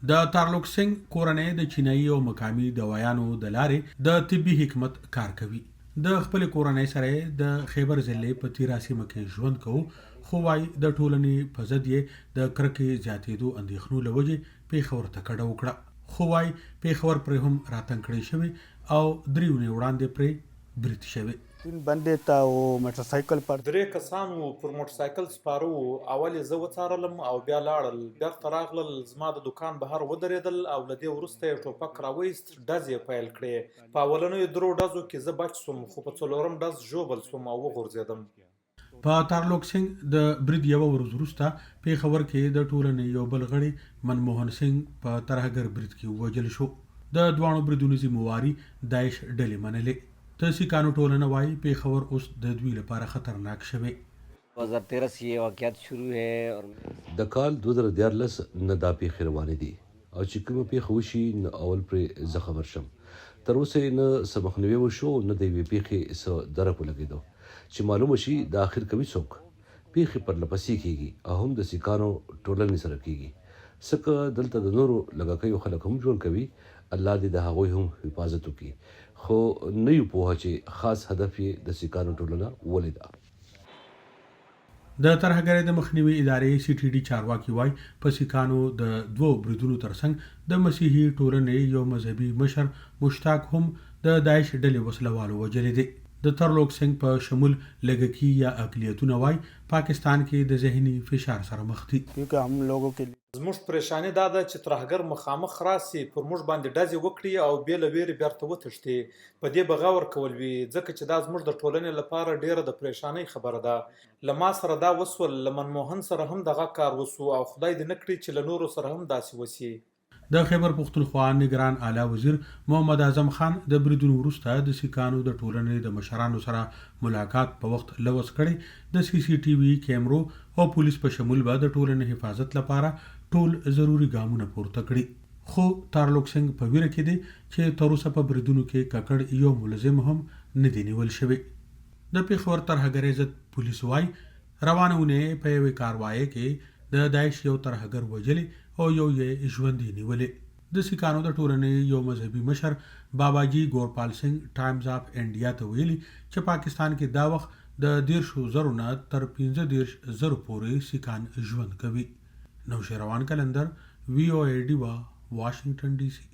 د تارلوک سنگ کورنۍ د چینایي او مقامي دوايانو د لارې د طبي حکمت کار کوي. د خپل کورنۍ سره د خیبر ضلع په تیرا سیمه کې ژوند کوو، خو وايي د ټولنې په ضد یې د کرکې زیاتېدو اندېښنو له وجې پیښور ته کډه وکړه. خو وايي پیښور پرې هم راتنګ کړی شوی او درې ونې وړاندې پرې برید شوی. 3 بندې ته او موټر سایکل پر 3 کسانو پر موټر سایکل سپاره وو. اول یې زه وڅارلم او بیا لاړل، بیرته راغلل، زما د دکان بهر ودرېدل او له دې وروسته یې ټوپک راوایست، ډز یې پیل کړې. په اولنیو 3 ډزو کې زه بچ سوم، خو په 4م ډز ژوبل سوم او وغورځېدم. په تارلوک سنگ د برید یوه ورځ وروسته پیښور کې د ټولنې یو بل غړي منموهن سنگ په ترهګر برید کې ووژل شو. د دواړو بریدونو ذمہواري داعش ډلې منلې. د سیکانو ټولنه وايي پیښور اوس د دوی لپاره خطرناک شوی. 2013 سے یہ واقعات شروع ہے اور د کال 2014 نه دا پیښې روانې دي او چې کومه پیښه وشي نه اول پرې زه خبر شم. تر اوسه یې نه څه مخنیوی وشو نه د یوې پیښې څه درک ولګېدو چې معلومه شي د آخر کوي څوک. پیښې پرلپسې کېږي او هم د سیکانو ټولنې سره کېږي. ځکه دلته د نورو لږکیو خلک هم ژوند کوي. الله دې د هغوی هم حفاظت وکړي، خو نه یو پوهه چې خاص هدف یې د سیکانو ټولنه ولې ده. د ترهګرۍ د مخنیوي ادارې سی ټي ډي چارواکي وايي په سیکانو د 2 بریدونو ترڅنګ د مسیحي ټولنې یو مذهبي مشر مشتاق هم د داعش ډلې وسلوالو وژلی دی. د ترلوک سنگ په شمول لږکي یا اقلیتونه وايي پاکستان کې د ذهني فشار سره مخ دي. کیونکہ هم لوگوں کے زموږ پریشاني دا ده چې ترهګر مخامخ راسي، پر موږ باندې ډزې وکړي او بې له ویرې بیرته وتښتي. په دې به غور کول وي، ځکه چې دا زموږ د ټولنې لپاره ډیره د پریشانۍ خبره ده. له ما سره دا وسول، له منموهن سره هم دغه کار وسو او خدای دې نه کړي چې له نورو سره هم داسې وسي. د خیبر پختونخوا نگران اعلی وزیر محمد اعظم خان د بریدونو وروسته د سیکانو د ټولنې د مشرانو سره ملاقات په وخت لوث کړی. د سی سی ټي وي کیمرو او پولیس په شمول به د ټولنې حفاظت لپاره ټول ضروري ګامونه پورته کړي. خو تارلوک سنگ په ویره کې دی چې تر اوسه په بریدونو کې ککړ یو ملزم هم نه دی نیول شوی. د پیښور ترهګرۍ ضد پولیس وايي روانه اونۍ په یوې کاروایۍ کې د داعش یو ترهګر وژلی او یو یې ژوندي نیولې. د سیکانو د ټولنې یو مذهبي مشر باباجي ګورپال سنگ ټایمز اف انډیا ته ویلي چې پاکستان کې دا وخت د 10,000 نه تر 15,000 پورې سیکان ژوند کوي. نوشیروان کلندر، وی او ای ډیوا، واشنگټن ډي سي.